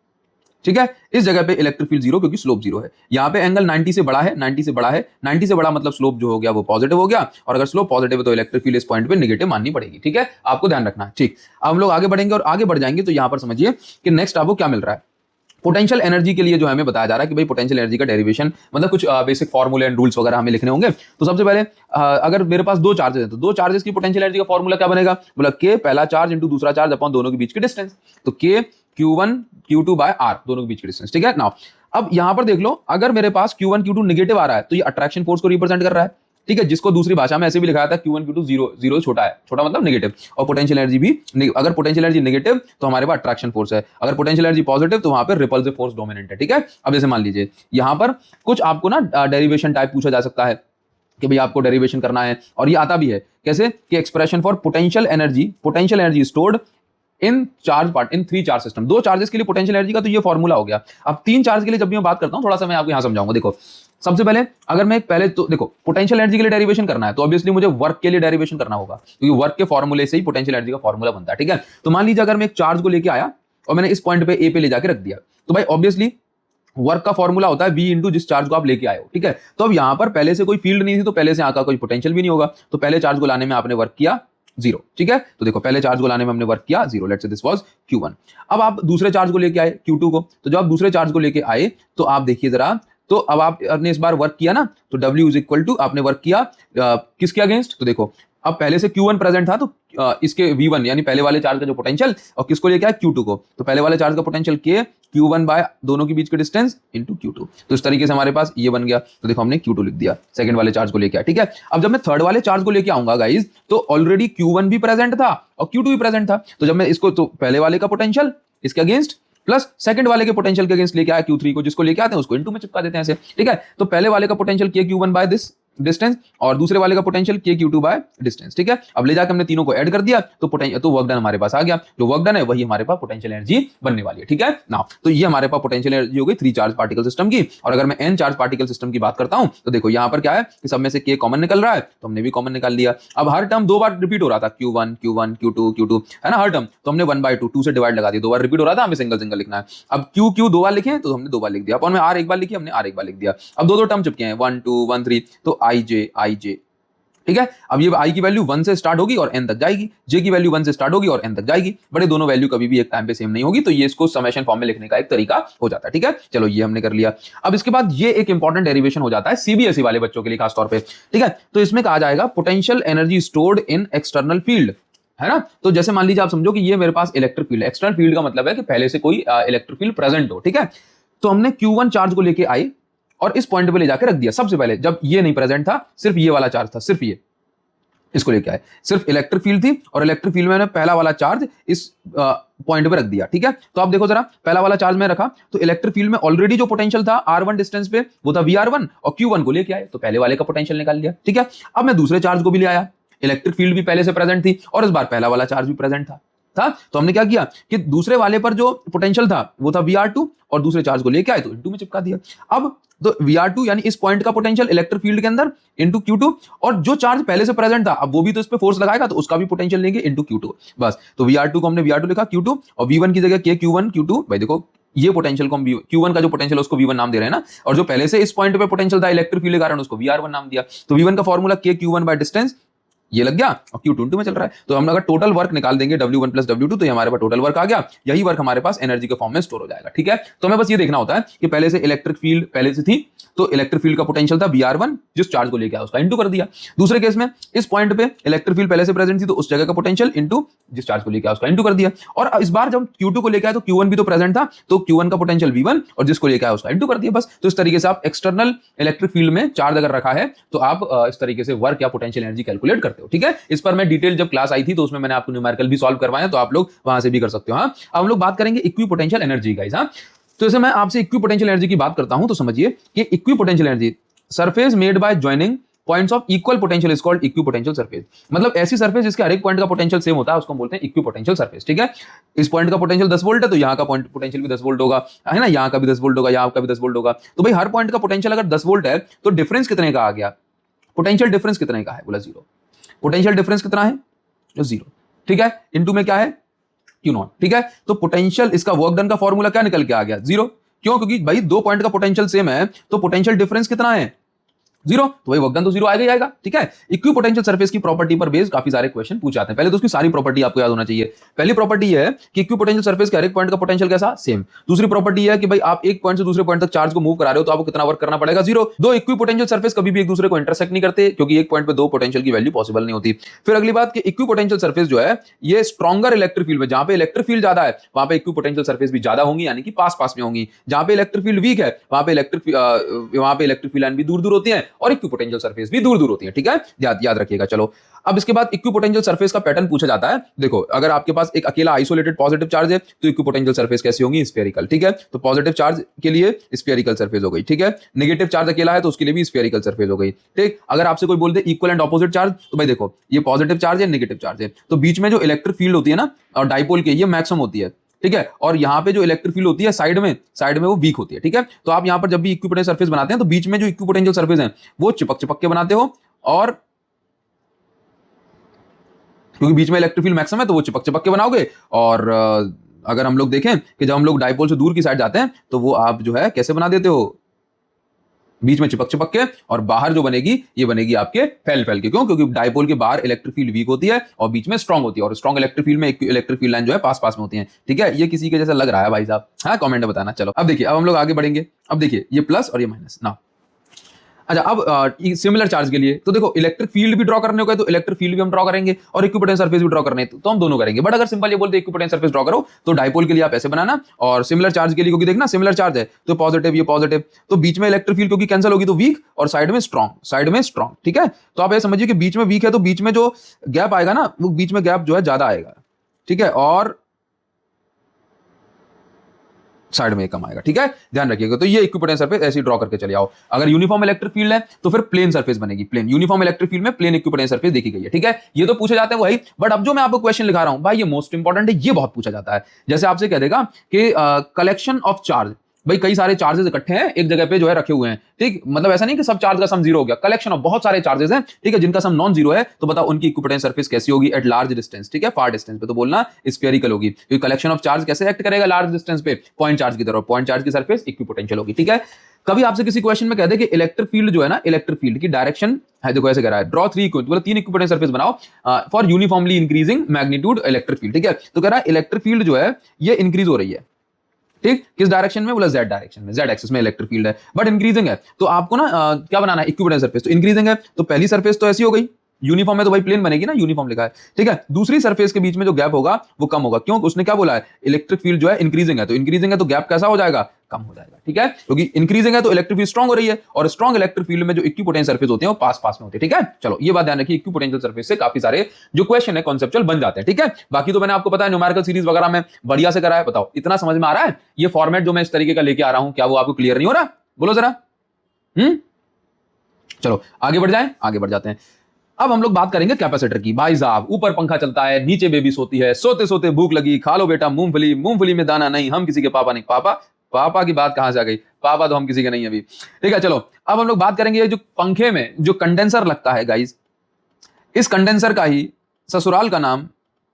ठीक है। इस जगह पे इलेक्ट्रिक फील्ड 0 क्योंकि स्लोप 0 है। यहाँ पे एंगल 90 से बड़ा है, 90 से बड़ा है, 90 से बड़ा मतलब स्लोप जो हो गया वो पॉजिटिव हो गया, और अगर स्लोप पॉजिटिव है तो इलेक्ट्रिक फील्ड इस पॉइंट पे नेगेटिव माननी पड़ेगी, ठीक है, आपको ध्यान रखना है, ठीक। अब हम लोग आगे बढ़ेंगे और आगे बढ़ जाएंगे तो यहाँ पर समझिए कि नेक्स्ट आपको क्या मिल रहा है। पोटेंशियल एनर्जी के लिए जो हमें बताया जा रहा है कि भाई पोटेंशियल एनर्जी का डेरिवेशन मतलब कुछ बेसिक फॉर्मूले एंड रूल्स वगैरह हमें लिखने होंगे। तो सबसे पहले अगर मेरे पास दो चार्जेस हैं तो दो चार्जेस की पोटेंशियल एनर्जी का फॉर्मूला क्या बनेगा, बोला के पहला चार्ज इंटू दूसरा चार्ज अपॉन दोनों के बीच की डिस्टेंस, तो के Q1 Q2 बाय R, दोनों के बीच की डिस्टेंस, ठीक है ना। अब यहां पर देख लो, अगर मेरे पास Q1 Q2 नेगेटिव आ रहा है तो ये अट्रैक्शन फोर्स को रिप्रेजेंट कर रहा है, ठीक है, जिसको दूसरी भाषा में ऐसे भी लिखा था Q1 Q2 0 छोटा है, छोटा मतलब नेगेटिव, और पोटेंशियल एनर्जी भी, अगर पोटेंशियल एनर्जी नेगेटिव तो हमारे पास अट्रैक्शन फोर्स है, अगर पोटेंशियल एनर्जी पॉजिटिव तो वहां पर रिपल्सिव फोर्स डोमिनेंट है, ठीक है। अब जैसे मान लीजिए यहां पर कुछ आपको ना डेरिवेशन टाइप पूछा जा सकता है कि भाई आपको डेरिवेशन करना है, और ये आता भी है कैसे कि expression for potential energy stored in three charge system, दो चार्जेस के लिए पोटेंशियल एनर्जी का तो ये फॉर्मूला हो गया। अब तीन चार्ज के लिए जब भी मैं बात करता हूं थोड़ा सा मैं आपको यहां समझाऊंगा। देखो सबसे पहले अगर मैं पहले तो देखो पोटेंशियल एनर्जी के लिए डेरिवेशन करना है तो ऑब्वियसली मुझे वर्क के लिए डेरिवेशन करना होगा, क्योंकि वर्क के फॉर्मूले से ही पोटेंशियल एनर्जी का फॉर्मूला बनता है, ठीक है। तो मान लीजिए अगर मैं एक चार्ज को लेके आया और मैंने इस पॉइंट पे ए पे ले जाके रख दिया, तो भाई ऑब्वियसली वर्क का फॉर्मूला होता है v इंटू जिस चार्ज को आप लेके आए हो, ठीक है। तो अब यहां पर पहले से कोई फील्ड नहीं थी तो पहले से यहाँ का कोई पोटेंशियल भी नहीं होगा, तो पहले चार्ज को लाने में आपने वर्क किया 0, ठीक है। तो देखो पहले चार्ज को लाने में हमने वर्क किया 0, let's say this was Q1। अब आप दूसरे चार्ज को लेके आए Q2 को, तो जब आप दूसरे चार्ज को लेके आए तो आप देखिए जरा, तो अब आपने इस बार वर्क किया ना, तो W इज इक्वल टू आपने वर्क किया किसके अगेंस्ट, तो देखो अब पहले से Q1 प्रेजेंट था तो इसके V1 यानी पहले वाले चार्ज का जो पोटेंशियल, और किसको लेके आया Q2 को, तो पहले वाले चार्ज का पोटेंशियल K Q1 बाय दोनों के बीच के डिस्टेंस इनटू Q2, तो इस तरीके से हमारे पास ये बन गया। तो देखो हमने Q2 लिख दिया सेकंड वाले चार्ज को लेके आया, ठीक है। अब जब मैं थर्ड वाले चार्ज को लेके आऊंगा गाइस, तो ऑलरेडी Q1 भी प्रेजेंट था और Q2 भी प्रेजेंट था, तो जब मैं इसको, तो पहले वाले का पोटेंशियल इसके अगेंस्ट प्लस सेकंड वाले के पोटेंशियल के अगेंस्ट लेके आया Q3 को, जिसको लेके आते हैं उसको इनटू में चिपका देते हैं ऐसे, ठीक है। तो पहले वाले का potential K Q1 by this distance और दूसरे वाले का potential K Q2 by distance, ठीक है। अब ले जाकर हमने तीनों को ऐड कर दिया तो वर्क डन हमारे पास आ गया, जो वर्क डन है वही हमारे पास पोटेंशियल एनर्जी बनने वाली है, ठीक है ना। तो ये हमारे पास पोटेंशियल एनर्जी हो गई 3 चार्ज पार्टिकल सिस्टम की। और अगर मैं n चार्ज पार्टिकल सिस्टम की बात करता हूं तो देखो यहां पर क्या है कि सब में से K कॉमन निकल रहा है, तो हमने भी कॉमन निकाल लिया। अब हर टर्म दो बार रिपीट हो रहा था, Q1 Q1 Q2 Q2 है ना, हर टर्म, तो हमने 1/2 2 से डिवाइड लगा दिया, दो बार रिपीट हो रहा था, हमें सिंगल सिंगल लिखना है। अब Q दो बार लिखे तो हमने दो बार लिख दिया, अपन में R एक बार लिखी हमने R एक बार लिख दिया। अब दो टर्म चिपके हैं 1 2 1 3, तो I J ठीक है। अब ये I की वैल्यू 1 से स्टार्ट होगी और n तक जाएगी, J की वैल्यू 1 से स्टार्ट होगी और n तक जाएगी, बड़े दोनों वैल्यू कभी भी एक टाइम पे सेम नहीं होगी, तो ये इसको समेशन फॉर्म में लिखने का एक तरीका हो जाता है। ठीक है, चलो ये हमने कर लिया। अब इसके बाद ये एक इंपॉर्टेंट डेरिवेशन हो जाता है सीबीएसई वाले बच्चों के लिए खास तौर पे। ठीक है, तो इसमें कहा जाएगा potential energy stored in external field, है ना। तो जैसे मान लीजिए आप समझो कि ये मेरे पास इलेक्ट्रिक फील्ड है, एक्सटर्नल फील्ड का मतलब है कि पहले से कोई इलेक्ट्रिक फील्ड प्रेजेंट हो। ठीक है, तो हमने Q1 चार्ज को लेके आए और इस पॉइंट पे ले जाकर रख दिया। सबसे पहले जब ये नहीं प्रेजेंट था, सिर्फ ये वाला चार्ज था, सिर्फ ये, इसको लेके आए, सिर्फ इलेक्ट्रिक फील्ड थी और इलेक्ट्रिक फील्ड में मैंने पहला वाला चार्ज इस पॉइंट पे रख दिया। ठीक है, तो आप देखो जरा, पहला वाला चार्ज में रखा तो इलेक्ट्रिक फील्ड में ऑलरेडी जो पोटेंशियल था R1 डिस्टेंस पे वो था VR1 और Q1 को लेके आए तो पहले वाले का पोटेंशियल निकाल लिया। ठीक है, अब मैं दूसरे चार्ज को भी ले आया, इलेक्ट्रिक फील्ड भी पहले से प्रेजेंट थी और इस बार पहला वाला चार्ज भी प्रेजेंट था। तो हमने क्या किया कि दूसरे वाले पर जो पोटेंशियल था वो था VR2 और दूसरे चार्ज को लेके आए तो इनटू में चिपका दिया। अब तो VR2 यानी इस पॉइंट का पोटेंशियल इलेक्ट्रिक फील्ड के अंदर इनटू Q2 और जो चार्ज पहले से प्रेजेंट था अब वो भी तो इस पे फोर्स लगाएगा तो उसका भी पोटेंशियल लेंगे इनटू Q2। बस, तो VR2 को हमने VR2 लिखा, Q2 और V1 की जगह के Q1 Q2। भाई देखो ये पोटेंशियल को हम Q1 का जो पोटेंशियल है उसको V1 नाम दे रहे हैं ना, और जो पहले से इस पॉइंट पे पोटेंशियल था इलेक्ट्रिक फील्ड के कारण उसको VR1 नाम दिया। तो V1 का फॉर्मूला के Q1 बाय डिस्टेंस ये लग गया और Q2 में चल रहा है। तो हम अगर टोटल वर्क निकाल देंगे W1 प्लस W2 तो ये हमारे पास टोटल वर्क आ गया, यही वर्क हमारे पास एनर्जी के फॉर्म में स्टोर हो जाएगा। ठीक है, तो हमें बस ये देखना होता है कि पहले से इलेक्ट्रिक फील्ड पहले से थी तो इलेक्ट्रिक फील्ड का पोटेंशियल था VR1 जिस चार्ज को लेके आया उसका इनटू कर दिया। दूसरे केस में इस पॉइंट पे इलेक्ट्रिक फील्ड पहले से प्रेजेंट थी तो उस जगह का पोटेंशियल इनटू जिस चार्ज को लेके आया उसका इनटू कर दिया। और इस बार जब Q2 को लेके आया तो Q1 भी तो प्रेजेंट था तो Q1 का पोटेंशियल V1 और जिसको लेके आया उसका इनटू कर दिया। बस, तो इस तरीके से आप एक्सटर्नल इलेक्ट्रिक फील्ड में चार्ज अगर रखा है तो आप इस तरीके से वर्क या पोटेंशियल एनर्जी कैलकुलेट करते हो। ठीक है, इस पर मैं डिटेल जब क्लास आई थी तो उसमें मैंने आपको न्यूमेरिकल भी सॉल्व करवाया तो आप लोग वहां से भी कर सकते हो। हाँ, अब हम लोग बात करेंगे इक्विपोटेंशियल एनर्जी गाइस। हाँ, तो जैसे मैं आपसे इक्विपोटेंशियल एनर्जी की बात करता हूं तो समझिए कि equipotential energy surface made by joining points of equal potential is called equipotential surface. मतलब ऐसी सरफेस जिसके हर एक पॉइंट का पोटेंशियल सेम होता है उसको हम बोलते हैं इक्विपोटेंशियल सरफेस। ठीक है, इस पॉइंट का पोटेंशियल 10 वोल्ट है तो यहाँ का पोटेंशियल भी 10 वोल्ट होगा, है ना, यहाँ का भी 10 वोल्ट होगा, यहाँ का भी 10 वोल्ट होगा। तो भाई हर पॉइंट का पोटेंशियल अगर 10 वोल्ट है तो डिफरेंस कितने का आ गया, पोटेंशियल डिफरेंस कितने का है, बोला 0। पोटेंशियल डिफरेंस कितना है, 0। ठीक है, इनटू में क्या है, Q0। ठीक है, तो पोटेंशियल इसका वर्क डन का फॉर्मूला क्या निकल के आ गया, 0। क्यों, क्योंकि भाई दो पॉइंट का पोटेंशियल सेम है तो पोटेंशियल डिफरेंस कितना है, 0, तो वही वर्क डन तो 0 आएगा ही आएगा। ठीक है, इक्विपोटेंशियल सरफेस की प्रॉपर्टी पर बेस्ड काफी सारे क्वेश्चन पूछे जाते हैं। पहले तो उसकी सारी प्रॉपर्टी आपको याद होना चाहिए। पहली प्रॉपर्टी है कि इक्विपोटेंशियल सरफेस के हर एक पॉइंट का पोटेंशियल कैसा, सेम। दूसरी प्रॉपर्टी है कि भाई आप एक पॉइंट से दूसरे पॉइंट तक चार्ज को मूव करा रहे हो तो आपको कितना वर्क करना पड़ेगा, 0। दो इक्विपोटेंशियल सरफेस कभी भी एक दूसरे को इंटरसेक्ट नहीं करते क्योंकि एक पॉइंट पे दो पोटेंशियल की वैल्यू पॉसिबल नहीं होती। फिर अगली बात कि इक्विपोटेंशियल सरफेस जो है ये स्ट्रॉन्गर इलेक्ट्रिक फील्ड में, जहां पे इलेक्ट्रिक फील्ड ज्यादा है वहां पे इक्विपोटेंशियल सरफेस भी ज्यादा होंगी, यानी कि पास पास में होंगी। जहां पे इलेक्ट्रिक फील्ड वीक है वहां पे इलेक्ट्रिक फील्ड लाइन भी दूर दूर होती है और इक्विपोटेंशियल सरफेस भी दूर दूर होती है। ठीक है, याद रखिएगा। चलो, अब इसके बाद इक्विपोटेंशियल सरफेस का पैटर्न पूछा जाता है। देखो, अगर आपके पास एक अकेला आइसोलेटेड पॉजिटिव चार्ज है तो इक्विपोटेंशियल सरफेस कैसी होगी, स्फेरिकल। ठीक है, तो पॉजिटिव चार्ज के लिए स्फेरिकल सरफेस हो गई। ठीक है, नेगेटिव चार्ज अकेला है तो उसके लिए भी स्फेरिकल सरफेस हो गई। ठीक, अगर आपसे कोई बोल दे इक्वल एंड ऑपोजिट चार्ज तो भाई देखो ये पॉजिटिव चार्ज है, नेगेटिव चार्ज है, तो बीच में जो इलेक्ट्रिक फील्ड होती है ना और डाइपोल के, ये मैक्सिमम होती है। ठीक है, और यहाँ पे जो इलेक्ट्रिक फील्ड होती है साइड में वो वीक होती है। ठीक है, तो आप यहाँ पर जब भी इक्विपोटेंशियल सरफेस बनाते हैं तो बीच में जो इक्विपोटेंशियल सरफेस है वो चिपक के बनाते हो, और क्योंकि बीच में इलेक्ट्रिक फील्ड मैक्सिमम है तो वो चिपक के बनाओगे। और अगर हम लोग देखें कि जब हम लोग डाइपोल से दूर की साइड जाते हैं तो वो आप जो है कैसे बना देते हो, बीच में चिपक के, और बाहर जो बनेगी ये बनेगी आपके फैल के। क्यों, क्योंकि डाइपोल के बाहर इलेक्ट्रिक फील्ड वीक होती है और बीच में स्ट्रांग होती है, और स्ट्रांग इलेक्ट्रिक फील्ड में इलेक्ट्रिक फील्ड लाइन जो है पास में होती है। ठीक है, ये किसी के जैसा लग रहा है भाई साहब, हाँ कमेंट में बताना। चलो, अब देखिए, अब हम लोग आगे बढ़ेंगे। अब देखिए ये प्लस और ये माइनस ना। अच्छा, अब सिमिलर चार्ज के लिए तो देखो इलेक्ट्रिक फील्ड भी ड्रॉ करने को है तो इलेक्ट्रिक फील्ड भी हम ड्रॉ करेंगे और इक्विपोटेंशियल सरफेस भी ड्रॉ करने तो हम दोनों करेंगे। बट अगर सिंपल ये बोलते इक्विपोटेंशियल सरफेस ड्रॉ करो तो डाइपोल के लिए आप ऐसे बनाना, और सिमिलर चार्ज के लिए क्योंकि देखना सिमिलर चार्ज है तो पॉजिटिव, ये पॉजिटिव, तो बीच में इलेक्ट्रिक फील्ड क्योंकि कैंसिल होगी तो वीक और साइड में स्ट्रॉन्ग। ठीक है, तो आप ये समझिए कि बीच में वीक है तो बीच में जो गैप आएगा ना वो बीच में गैप जो है ज्यादा आएगा। ठीक है, और साइड में कम आएगा। ठीक है, ध्यान रखिएगा। तो ये इक्विपोटेंशियल सरफेस ऐसे ड्रॉ करके चले आओ। अगर यूनिफॉर्म इलेक्ट्रिक फील्ड है तो फिर प्लेन सरफेस बनेगी, प्लेन यूनिफॉर्म इलेक्ट्रिक फील्ड में प्लेन इक्विपोटेंशियल सरफेस देखी गई है। ठीक है, ये तो पूछे जाते हैं वही, बट अब जो मैं आपको क्वेश्चन लिखा रहा हूं भाई ये मोस्ट इंपॉर्टेंट है, ये बहुत पूछा जाता है। जैसे आपसे कह देगा कि कलेक्शन ऑफ चार्ज भाई कई सारे चार्जेस इकट्ठे हैं एक जगह पे जो है रखे हुए हैं, ठीक, मतलब ऐसा नहीं कि सब चार्ज का सम जीरो हो गया, कलेक्शन ऑफ बहुत सारे चार्जेस हैं, ठीक है, जिनका सम नॉन जीरो है, तो बताओ उनकी इक्विपोटेंशियल सरफेस कैसी होगी एट लार्ज डिस्टेंस, ठीक है, फार डिस्टेंस पे, तो बोलना स्फेरिकल होगी, क्योंकि कलेक्शन ऑफ चार्ज कैसे एक्ट करेगा लार्ज डिस्टेंस पे, पॉइंट चार्ज की तरह, पॉइंट चार्ज की सरफेस इक्विपोटेंशियल होगी, ठीक है। कभी आपसे किसी क्वेश्चन में कह दे कि इलेक्ट्रिक फील्ड जो है ना, इलेक्ट्रिक फील्ड की डायरेक्शन है, देखो ऐसे कह रहा है, ड्रॉ 3 मतलब 3 इक्विपोटेंशियल सरफेस बनाओ for uniformly increasing magnitude electric field, ठीक है, तो कह रहा है इलेक्ट्रिक फील्ड जो है ये इंक्रीज हो रही है, ठीक, किस डायरेक्शन में, बोला जेड डायरेक्शन में, जेड एक्सिस में इलेक्ट्रिक फील्ड है, बट इंक्रीजिंग है, तो आपको ना क्या बनाना है, इक्विपोटेंशियल सरफेस, तो इंक्रीजिंग है, तो पहली सरफेस तो ऐसी हो गई, यूनिफॉर्म है तो भाई प्लेन बनेगी ना, यूनिफॉर्म लिखा है, ठीक है, दूसरी सरफेस के बीच में जो गैप होगा वो कम होगा, क्यों, उसने क्या बोला है, इलेक्ट्रिक फील्ड जो है इंक्रीजिंग है, तो इंक्रीजिंग है तो गैप कैसा हो जाएगा, कम हो जाएगा, ठीक है, क्योंकि इंक्रीजिंग है तो इलेक्ट्रिक फील्ड स्ट्रांग हो रही है, और स्ट्रांग इलेक्ट्रिक फील्ड में जो इक्विपोटेंशियल सरफेस होते हैं वो पास पास में होते हैं, ठीक है, चलो ये बात ध्यान रखिए, इक्विपोटेंशियल सरफेस से काफी सारे जो क्वेश्चन है कॉन्सेप्चुअल बन जाते हैं, ठीक है, बाकी तो मैंने आपको पता है न्यूमेरिकल सीरीज वगैरह में बढ़िया से करा है, बताओ इतना समझ में आ रहा है, ये फॉर्मेट जो मैं इस तरीके का लेके आ रहा हूं, क्या वो आपको क्लियर नहीं हो रहा, बोलो जरा, चलो आगे बढ़ जाए, आगे बढ़ जाते हैं। अब हम लोग बात करेंगे कैपेसिटर की, भाई साहब ऊपर पंखा चलता है, नीचे बेबी सोती है, सोते सोते भूख लगी, खा लो बेटा मूंगफली, मूंगफली में दाना नहीं, हम किसी के पापा नहीं, पापा पापा की बात कहां से आ गई, पापा तो हम किसी के नहीं अभी, ठीक है, चलो अब हम लोग बात करेंगे जो पंखे में जो कंडेंसर लगता है गाइस, इस कंडेंसर का ही ससुराल का नाम,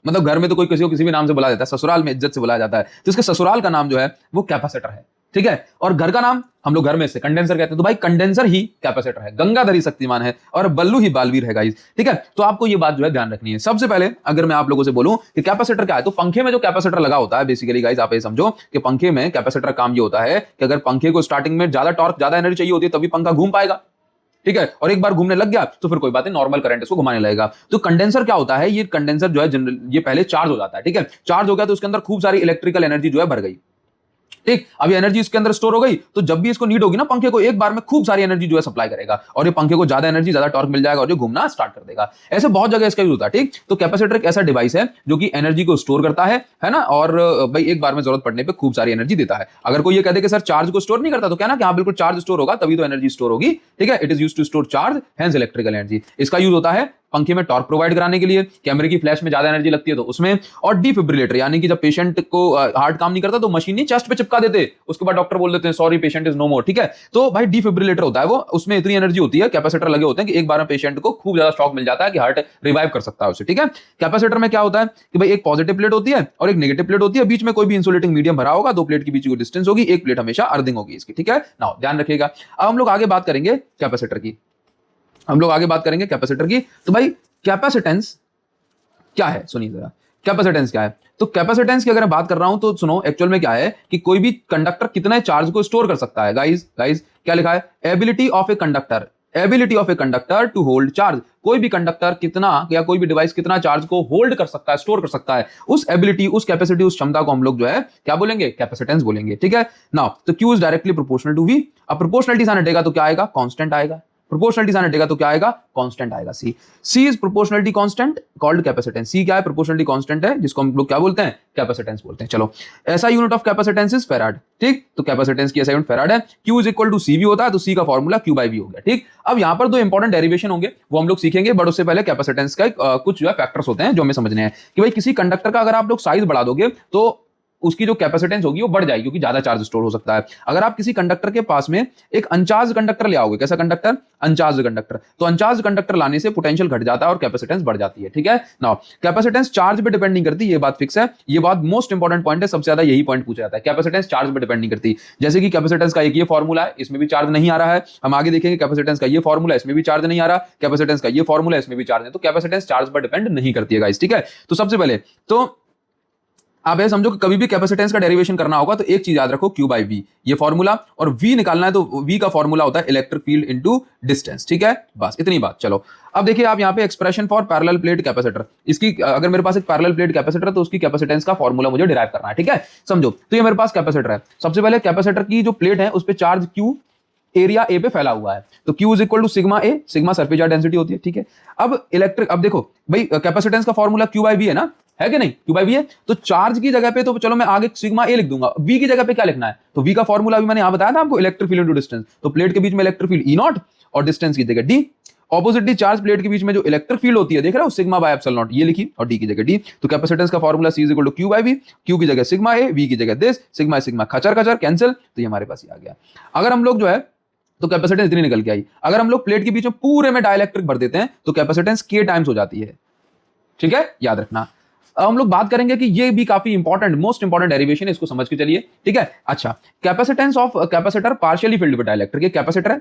मतलब घर में तो कोई किसी को किसी भी नाम से बुला देता है, ससुराल में इज्जत से बुलाया जाता है, तो इसके ससुराल का नाम जो है वो कैपेसिटर है, ठीक है, और घर का नाम हम लोग घर में से कंडेंसर कहते हैं, तो भाई कंडेंसर ही कैपेसिटर है, गंगाधर ही शक्तिमान है और बल्लू ही बालवीर है गाइस, ठीक है, तो आपको ये बात जो है ध्यान रखनी है। सबसे पहले अगर मैं आप लोगों से बोलूं कि कैपेसिटर क्या है, तो पंखे में जो कैपेसिटर लगा होता है बेसिकली गाइस, आप ये समझो कि पंखे में कैपेसिटर काम ये होता है कि अगर पंखे को स्टार्टिंग में ज्यादा टॉर्क, ज्यादा एनर्जी चाहिए होती है तभी पंखा घूम पाएगा, ठीक है, और एक बार घूमने लग गया तो फिर कोई बात नहीं, नॉर्मल करंट इसको घुमाने लगेगा। तो कंडेंसर क्या होता है, ये कंडेंसर जो है जनरल ये पहले चार्ज हो जाता है, ठीक है, चार्ज हो गया तो उसके अंदर खूब सारी इलेक्ट्रिकल एनर्जी जो है भर गई, ठीक, अब ये एनर्जी इसके अंदर स्टोर हो गई, तो जब भी इसको नीड होगी ना पंखे को, एक बार में खूब सारी एनर्जी जो है सप्लाई करेगा, और ये पंखे को ज्यादा एनर्जी, ज्यादा टॉर्क मिल जाएगा और जो घूमना स्टार्ट कर देगा। ऐसे बहुत जगह इसका यूज होता है, ठीक, तो कैपेसिटर एक ऐसा डिवाइस है जो कि एनर्जी को स्टोर करता है ना, और भाई एक बार में जरूरत पड़ने पे खूब सारी एनर्जी देता है। अगर कोई ये कहते कि सर चार्ज को स्टोर नहीं करता, तो क्या ना कि हाँ बिल्कुल चार्ज स्टोर होगा तभी तो एनर्जी स्टोर होगी, ठीक है, it is used to store charge, hence electrical energy. इसका यूज होता है पंखे में टॉर्क प्रोवाइड कराने के लिए, कैमरे की फ्लैश में ज्यादा एनर्जी लगती है तो उसमें, और डिफिब्रिलेटर यानी कि जब पेशेंट को हार्ट काम नहीं करता तो मशीन नहीं चेस्ट पे चिपका देते, उसके बाद डॉक्टर बोल देते हैं सॉरी पेशेंट इज नो मोर, ठीक है, तो भाई डिफिब्रिलेटर होता है वो, उसमें इतनी एनर्जी होती है, कैपेसिटर लगे होते हैं कि एक बार में पेशेंट को खूब ज्यादा शॉक मिल जाता है कि हार्ट रिवाइव कर सकता है उसे, ठीक है। कैपेसिटर में क्या होता है कि भाई एक पॉजिटिव प्लेट होती है और एक नेगेटिव प्लेट होती है, बीच में कोई भी इंसुलेटिंग मीडियम भरा होगा, दो प्लेट के बीच की डिस्टेंस होगी, एक प्लेट हमेशा अर्थिंग होगी इसकी, ठीक है ना, ध्यान रखिएगा। अब हम लोग आगे बात करेंगे कैपेसिटर की, हम लोग आगे बात करेंगे कैपेसिटर की, तो भाई कैपेसिटेंस क्या है, सुनिए जरा, कैपेसिटेंस क्या है, तो कैपेसिटेंस की अगर मैं बात कर रहा हूं तो सुनो, एक्चुअल में क्या है कि कोई भी कंडक्टर कितने चार्ज को स्टोर कर सकता है, गाइस क्या लिखा है, ability of a conductor, ability of a conductor to hold charge, कोई भी कंडक्टर कितना या कोई भी डिवाइस कितना चार्ज को होल्ड कर सकता है, स्टोर कर सकता है, उस एबिलिटी, उस कैपेसिटी, उस क्षमता को हम लोग जो है क्या बोलेंगे, कैपेसिटेंस बोलेंगे, ठीक है। नाउ तो Q is directly proportional to V, अब प्रोपोर्शनलिटी साइन हटेगा तो क्या आएगा, कांस्टेंट आएगा, प्रोपोर्शनलिटी साइन हटेगा तो क्या आएगा, कांस्टेंट आएगा। C is proportionality constant called capacitance, C क्या है, प्रोपोर्शनलिटी कांस्टेंट है जिसको हम लोग क्या बोलते हैं, कैपेसिटेंस बोलते हैं। चलो ऐसा unit of capacitance is farad, ठीक, तो कैपेसिटेंस की ऐसा यूनिट फेराड है। Q is equal to CV होता है, तो C का फॉर्मूला Q बाई V हो गया, ठीक। अब यहां पर दो इंपॉर्टेंट डेरिवेशन होंगे वो हम लोग सीखेंगे, बट उससे पहले कैपेसिटेंस का कुछ जो है फैक्टर्स होते हैं जो हमें समझने हैं कि भाई किसी कंडक्टर का अगर आप लोग साइज बढ़ा दोगे तो उसकी जो कैपेसिटेंस होगी वो बढ़ जाएगी क्योंकि ज्यादा चार्ज स्टोर हो सकता है। अगर आप किसी कंडक्टर के पास में एक अनचार्ज कंडक्टर ले आओगे, कैसा कंडक्टर, अनचार्ज कंडक्टर, तो अनचार्ज कंडक्टर लाने से पोटेंशियल घट जाता है और कैपेसिटेंस बढ़ जाती है, ठीक है। नाउ कैपेसिटेंस चार्ज पे डिपेंड नहीं करती, ये बात फिक्स है, ये बात मोस्ट इंपॉर्टेंट पॉइंट है, सबसे ज्यादा यही पॉइंट पूछा जाता है, कैपेसिटेंस चार्ज पे डिपेंड नहीं करती। जैसे कि कैपेसिटेंस का एक ये फॉर्मूला है, इसमें भी चार्ज नहीं आ रहा है, हम आगे देखेंगे कैपेसिटेंस का ये फॉर्मूला, इसमें भी चार्ज नहीं आ रहा, कैपेसिटेंस का ये फॉर्मूला, इसमें भी चार्ज नहीं, तो कैपेसिटेंस चार्ज पर डिपेंड नहीं करती है गाइस, ठीक है। तो सबसे पहले तो आप ये समझो कि कभी भी कैपेसिटेंस का डेरिवेशन करना होगा तो एक चीज याद रखो, Q बाई V ये फॉर्मूला, और V निकालना है तो V का फॉर्मूला होता है इलेक्ट्रिक फील्ड इनटू डिस्टेंस, ठीक है, बस इतनी बात। चलो अब देखिए आप यहाँ पे expression for parallel plate capacitor, इसकी अगर मेरे पास एक पैरेलल प्लेट कैपेसिटर है तो उसकी कैपेसिटेंस का फॉर्मूला मुझे डिराइव करना है, ठीक है, समझो। तो ये मेरे पास कैपेसिटर है, सबसे पहले कैपेसिटर की जो प्लेट है उस पर चार्ज Q एरिया ए पे फैला हुआ है, तो Q is equal to sigma A, sigma surface charge density होती है, ठीक है। अब इलेक्ट्रिक, अब देखो भाई कैपेसिटेंस का फॉर्मूला Q बाई V है ना, है कि नहीं, Q बाई V है, तो चार्ज की जगह पे तो चलो मैं आगे सिग्मा ए लिख दूंगा, V की जगह पे क्या लिखना है, तो V का फॉर्मूला भी मैंने यहां बताया था आपको, इलेक्ट्रिक फील्ड इनटू डिस्टेंस, तो प्लेट के बीच में इलेक्ट्रिक फील्ड E0 और डिस्टेंस की जगह D, ऑपोजिटली चार्ज प्लेट के बीच में जो इलेक्ट्रिक फील्ड होती है, देख रहे हो, सिग्मा बाय एप्सिलॉन नॉट, ये लिखी और डी की जगह डी। तो कैपेसिटेंस का formula C is equal to Q by V, Q की जगह सिग्मा ए, वी की जगह दिस, सिग्मा सिग्मा खचर खचर कैंसिल, तो ये हमारे पास ही आ गया। अगर हम लोग जो है तो कैपेसिटेंस इतनी निकल के आई। अगर हम लोग प्लेट के बीच में पूरे में डाइलेक्ट्रिक भर देते हैं तो कैपेसिटेंस k टाइम्स हो जाती है, ठीक है, याद रखना। अब हम लोग बात करेंगे कि ये भी काफी इंपॉर्टेंट, मोस्ट इंपॉर्टेंट डेरिवेशन है, इसको समझ के चलिए, ठीक है। अच्छा, capacitance of capacitor partially filled with dielectric, ये कैपेसिटर है,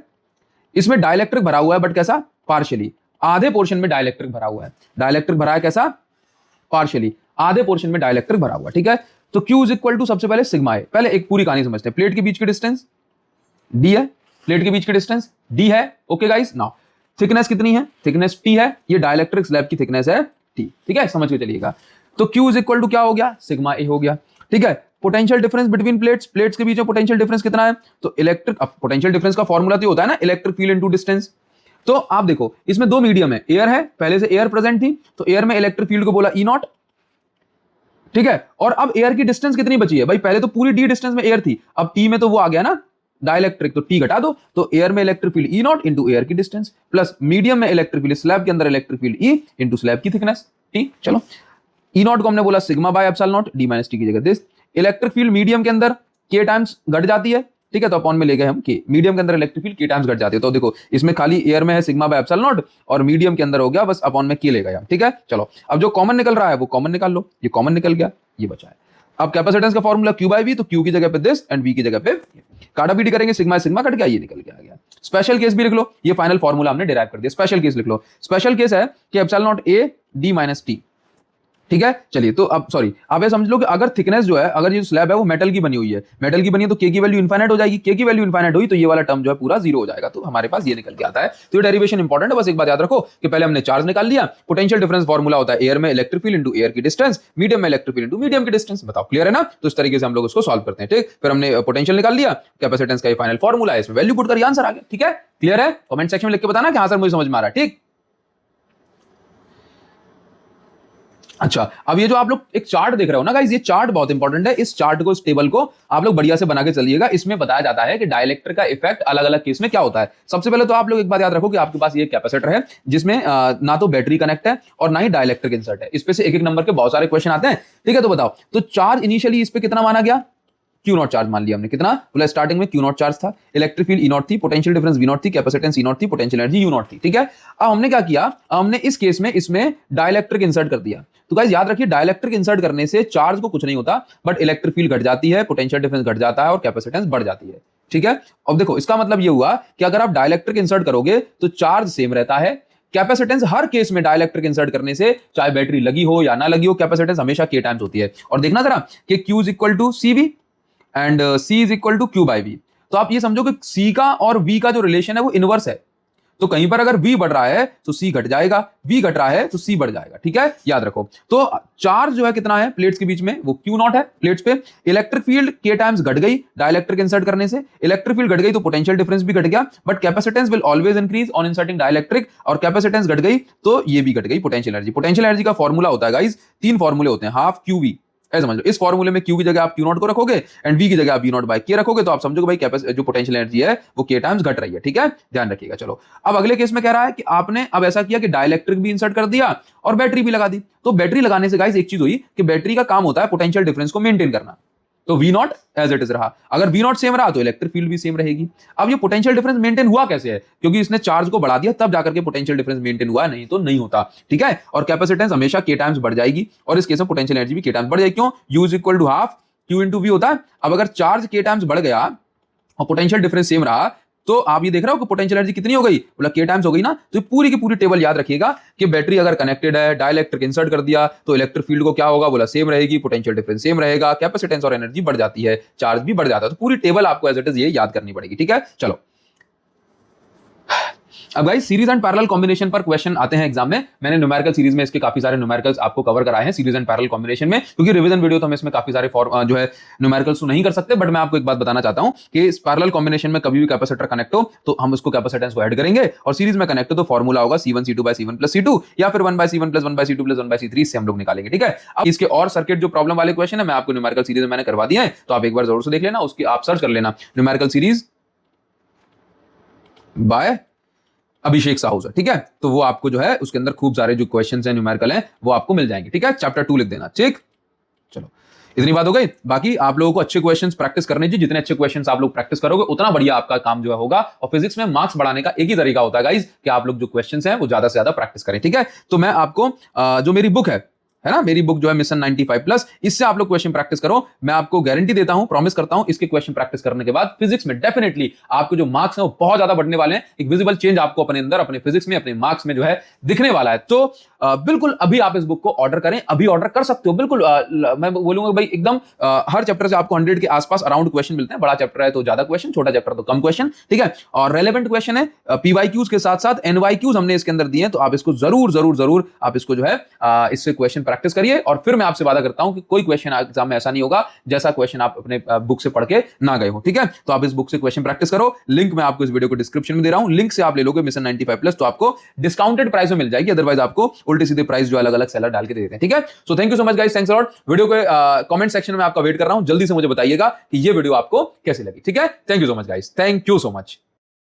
इसमें डाइलेक्ट्रिक भरा हुआ है, बट कैसा, पार्शियली, आधे पोर्शन में डाइलेक्ट्रिक भरा हुआ है। डाइलेक्ट्रिक भरा है कैसा, पार्शियली, आधे पोर्शन में डाइलेक्ट्रिक भरा हुआ है, ठीक है। तो Q इज इक्वल टू सबसे पहले सिग्मा है, पहले एक पूरी कहानी समझते हैं। प्लेट के बीच की डिस्टेंस d है, प्लेट के बीच की डिस्टेंस d है, ओके गाइस। नाउ थिकनेस कितनी है, थिकनेस t है, ये डाइलेक्ट्रिक स्लैब की थिकनेस है t, ठीक है, समझ के चलिएगा। तो Q इज इक्वल टू क्या हो गया, सिग्मा ए हो गया, ठीक है। Potential difference between plates, plates के बीच में पोटेंशियल डिफरेंस कितना है, तो इलेक्ट्रिक, अब पोटेंशियल डिफरेंस का फॉर्मूला तो होता है ना, इलेक्ट्रिक फील्ड इनटू डिस्टेंस। तो आप देखो इसमें दो मीडियम है, एयर है, पहले से एयर प्रेजेंट थी, तो एयर में इलेक्ट्रिक फील्ड को बोला ई नॉट, ठीक है। और अब एयर की डिस्टेंस कितनी बची है भाई, पहले तो पूरी डी डिस्टेंस में एयर थी, अब टी में तो वो आ गया ना डाइलेक्ट्रिक, तो टी घटा दो, तो एयर में electric field E not into air की डिस्टेंस, प्लस मीडियम में इलेक्ट्रिक फील्ड, स्लैब के अंदर electric field E into slab की थिकनेस टी। चलो, ई नॉट को हमने बोला sigma by epsilon not, D minus T की जगह दिस। इलेक्ट्रिक फील्ड मीडियम के अंदर के टाइम्स घट जाती है, ठीक है, तो अपॉन में ले गए हम के, मीडियम के अंदर इलेक्ट्रिक फील्ड के टाइम्स घट जाती है। तो देखो इसमें खाली एयर में है सिग्मा बाय एप्सिलॉन नॉट, और मीडियम के अंदर हो गया बस अपॉन में के ले गया, ठीक है। चलो, अब जो कॉमन निकल रहा है वो कॉमन निकाल लो, ये कॉमन निकल गया, ये बचा है। अब कैपेसिटेंस का फॉर्मूला Q बाय V, तो Q की जगह पे दिस एंड V की जगह पे काटा पीटी करेंगे, सिग्मा सिग्मा कट गया, ये निकल के आ गया। स्पेशल केस भी लिख लो, ये फाइनल फॉर्मूला हमने डिराइव कर दिया। स्पेशल केस लिख लो, स्पेशल केस है कि epsilon not A D minus T, ठीक है। चलिए, तो अब सॉरी, आप ये समझ लो कि अगर थिकनेस जो है, अगर ये स्लैब है वो मेटल की बनी हुई है, मेटल की बनी है, तो के की वैल्यू इनफाइनाइट हो जाएगी, के की वैल्यू इनफाइनाइट हुई तो ये वाला टर्म जो है पूरा जीरो हो जाएगा, तो हमारे पास ये निकल के आता है। तो ये डेरिवेशन इंपॉर्टेंट है, बस एक बात याद रखो कि पहले हमने चार्ज निकाल लिया, पोटेंशियल डिफरेंस फॉर्मूला होता है एयर में इलेक्ट्रिक फील्ड इंटू एयर की डिस्टेंस, मीडियम में इलेक्ट्रिक फील्ड इंटू मीडियम की डिस्टेंस। बताओ क्लियर है ना, तो इस तरीके से हम लोग उसको सॉल्व करते हैं, ठीक। फिर हमने पोटेंशियल निकाल लिया, कैपेसिटेंस का ये फाइनल फॉर्मूला है, इसमें वैल्यू पुट कर आंसर आ गया, ठीक है। क्लियर है, कमेंट सेक्शन में लिख के बताना कि हाँ सर मुझे समझ में आ रहा है, ठीक। अच्छा, अब ये जो आप लोग एक चार्ट देख रहे हो ना गाइस, ये चार्ट बहुत इंपॉर्टेंट है। इस चार्ट को, इस टेबल को आप लोग बढ़िया से बना के चलिएगा। इसमें बताया जाता है कि डाइलेक्ट्रिक का इफेक्ट अलग अलग केस में क्या होता है। सबसे पहले तो आप लोग एक बात याद रखो कि आपके पास ये कैपेसिटर है जिसमें ना तो बैटरी कनेक्ट है और ना ही डाइलेक्ट्रिक इंसर्ट है। इस पे से एक एक नंबर के बहुत सारे क्वेश्चन आते हैं, ठीक है। तो बताओ, तो चार्ज इनिशियली इस पे कितना माना गया, Q नॉट चार्ज मान लिया हमने, कितना बोला, स्टार्टिंग में Q नॉट चार्ज था, इलेक्ट्रिक फील्ड E नॉट थी, पोटेंशियल डिफरेंस V नॉट थी, कैपेसिटेंस E नॉट थी, पोटेंशियल एनर्जी U नॉट थी, ठीक है। अब हमने क्या किया, हमने इस केस में इसमें डाइलेक्ट्रिक इंसर्ट कर दिया। तो गाइस याद रखिए, डाइलेक्ट्रिक इंसर्ट करने से चार्ज को कुछ नहीं होता, बट इलेक्ट्रिक फील्ड घट जाती है, पोटेंशियल डिफरेंस घट जाता है और कैपेसिटेंस बढ़ जाती है, ठीक है। अब देखो इसका मतलब ये हुआ कि अगर आप डाइलेक्ट्रिक इंसर्ट करोगे तो चार्ज सेम रहता है, कैपेसिटेंस हर केस में डाइलेक्ट्रिक इंसर्ट करने से, चाहे बैटरी लगी हो या ना लगी हो, कैपेसिटेंस हमेशा के टाइम्स होती है। और देखना जरा कि Q is equal to CV and C is equal to Q by V। तो आप ये समझो कि C का और V का जो रिलेशन है वो इनवर्स है। तो कहीं पर अगर V बढ़ रहा है तो C घट जाएगा, V घट रहा है तो C बढ़ जाएगा, ठीक है, याद रखो। तो चार्ज जो है कितना है प्लेट्स के बीच में, वो Q नॉट है प्लेट्स पे। इलेक्ट्रिक फील्ड K टाइम्स घट गई डाइलेक्ट्रिक इंसर्ट करने से, इलेक्ट्रिक फील्ड घट गई तो पोटेंशियल डिफरेंस भी घट गया, but capacitance will always increase on inserting dielectric, और कैपेसिटेंस घट गई तो ये भी घट गई पोटेंशियल एनर्जी। पोटेंशियल एनर्जी का फॉर्मूला होता है गाइस, तीन फॉर्मूले होते हैं, हाफ QV, ऐसा समझ लो। इस फॉर्मूले में Q की जगह आप Q नॉट को रखोगे एंड V की जगह आप V नॉट बाय K रखोगे, तो आप समझो भाई जो पोटेंशियल एनर्जी है वो K टाइम्स घट रही है, ठीक है, ध्यान रखिएगा। चलो, अब अगले केस में कह रहा है कि आपने अब ऐसा किया कि डाइलेक्ट्रिक भी इंसर्ट कर दिया और बैटरी भी लगा दी। तो बैटरी लगाने से गाइस एक चीज हुई कि बैटरी का काम होता है पोटेंशियल डिफरेंस को मेंटेन करना, तो V naught as it is रहा। अगर V नॉट सेम रहा तो इलेक्ट्रिक फील्ड भी सेम रहेगी। अब ये पोटेंशियल डिफरेंस मेंटेन हुआ कैसे है, क्योंकि इसने चार्ज को बढ़ा दिया तब जाकर के पोटेंशियल डिफरेंस मेंटेन हुआ, नहीं तो नहीं होता, ठीक है। और कैपेसिटेंस हमेशा K टाइम्स बढ़ जाएगी, और इस केस में पोटेंशियल एनर्जी भी K टाइम्स बढ़ जाएगी। क्यों, U is equal to half Q into V होता है। अब अगर चार्ज K टाइम्स बढ़ गया और पोटेंशियल डिफरेंस सेम रहा, तो आप ये देख रहे हो कि पोटेंशियल एनर्जी कितनी हो गई, बोला K टाइम्स हो गई ना। तो पूरी की पूरी टेबल याद रखिएगा कि बैटरी अगर कनेक्टेड है, डाइलेक्ट्रिक इंसर्ट कर दिया तो इलेक्ट्रिक फील्ड को क्या होगा, बोला सेम रहेगी, पोटेंशियल डिफरेंस सेम रहेगा, कैपेसिटेंस और एनर्जी बढ़ जाती है, चार्ज भी बढ़ जाता है। तो पूरी टेबल आपको एज इट इज ये याद करनी पड़ेगी, ठीक है। चलो, अब guys series and parallel combination पर क्वेश्चन आते हैं एग्जाम में। मैंने न्यूमेरिकल सीरीज में इसके काफी सारे न्यूमेरिकल्स आपको कवर कराए हैं सीरीज एंड पैरेलल कॉम्बिनेशन में, क्योंकि रिवीजन वीडियो तो हम इसमें काफी सारे जो है न्यूमेरिकल्स तो नहीं कर सकते, बट मैं आपको एक बात बताना चाहता हूं कि इस पैरेलल कॉम्बिनेशन में कभी भी कैपेसिटर कनेक्ट हो तो हम उसको कैपेसिटेंस को ऐड करेंगे, और सीरीज में कनेक्ट हो तो फॉर्मूला होगा C1C2/C1 + C2 या फिर 1/C1 + 1/C2 + 1/C3 से हम लोग निकालेंगे, ठीक है। अब इसके और सर्किट जो प्रॉब्लम वाले क्वेश्चन है मैं आपको न्यूमेरिकल सीरीज में मैंने करवा दिया है, तो आप एक बार जरूर से देख लेना, उसकी आप सर्च कर लेना numerical series by Abhishek Sahu sir, ठीक है। तो वो आपको जो है उसके अंदर खूब सारे जो क्वेश्चंस हैं न्यूमेरिकल हैं वो आपको मिल जाएंगे, ठीक है। चैप्टर 2 लिख देना, ठीक। चलो इतनी बात हो गई। बाकी आप लोगों को अच्छे क्वेश्चंस प्रैक्टिस करने चाहिए, जितने अच्छे क्वेश्चंस आप लोग प्रैक्टिस करोगे उतना बढ़िया आपका काम जो है होगा। और फिजिक्स में मार्क्स बढ़ाने का एक ही तरीका होता है गाइस कि आप लोग जो क्वेश्चंस हैं वो ज्यादा से ज्यादा प्रैक्टिस करें, ठीक है। तो मैं आपको जो मेरी बुक है ना, मेरी बुक जो है मिशन 95+, इससे आप लोग क्वेश्चन प्रैक्टिस करो। मैं आपको गारंटी देता हूं, प्रॉमिस करता हूं, इसके क्वेश्चन प्रैक्टिस करने के बाद फिजिक्स में डेफिनेटली आपके जो मार्क्स हैं वो बहुत ज्यादा बढ़ने वाले हैं। एक विजिबल चेंज आपको अपने अंदर, अपने फिजिक्स में, अपने मार्क्स में जो है दिखने वाला है। तो बिल्कुल अभी आप इस बुक को ऑर्डर करें, अभी ऑर्डर कर सकते हो बिल्कुल। मैं बोलूंगा भाई एकदम हर चैप्टर से आपको 100 के आसपास अराउंड क्वेश्चन मिलते हैं। बड़ा चैप्टर है तो ज्यादा क्वेश्चन, छोटा चैप्टर तो कम क्वेश्चन, ठीक है। और रेलेवेंट क्वेश्चन है, पीवाईक्यूज के साथ साथ एनवाईक्यूज हमने इसके अंदर दिए हैं। तो आप इसको जरूर जरूर जरूर आप इसको जो है इससे क्वेश्चन प्रैक्टिस करिए। और फिर मैं आपसे वादा करता हूं कि कोई क्वेश्चन एग्जाम में ऐसा नहीं होगा जैसा क्वेश्चन आप अपने बुक से पढ़ के ना गए हो, ठीक है। तो आप इस बुक से क्वेश्चन प्रैक्टिस करो। लिंक मैं आपको इस वीडियो को डिस्क्रिप्शन में दे रहा हूं, लिंक से आप ले लोगे मिशन 95+, तो आपको डिस्काउंटेड प्राइस में मिल जाएगी। अदरवाइज आपको उल्टे सीधे प्राइस जो अलग अलग सेलर डाल के दे देते हैं, ठीक है। So thank you so much guys, thanks a lot. Video के कमेंट सेक्शन में आपका वेट कर रहा हूं, जल्दी से मुझे बताइएगा कि ये वीडियो आपको कैसी लगी, ठीक है। Thank you so much guys, thank you so much.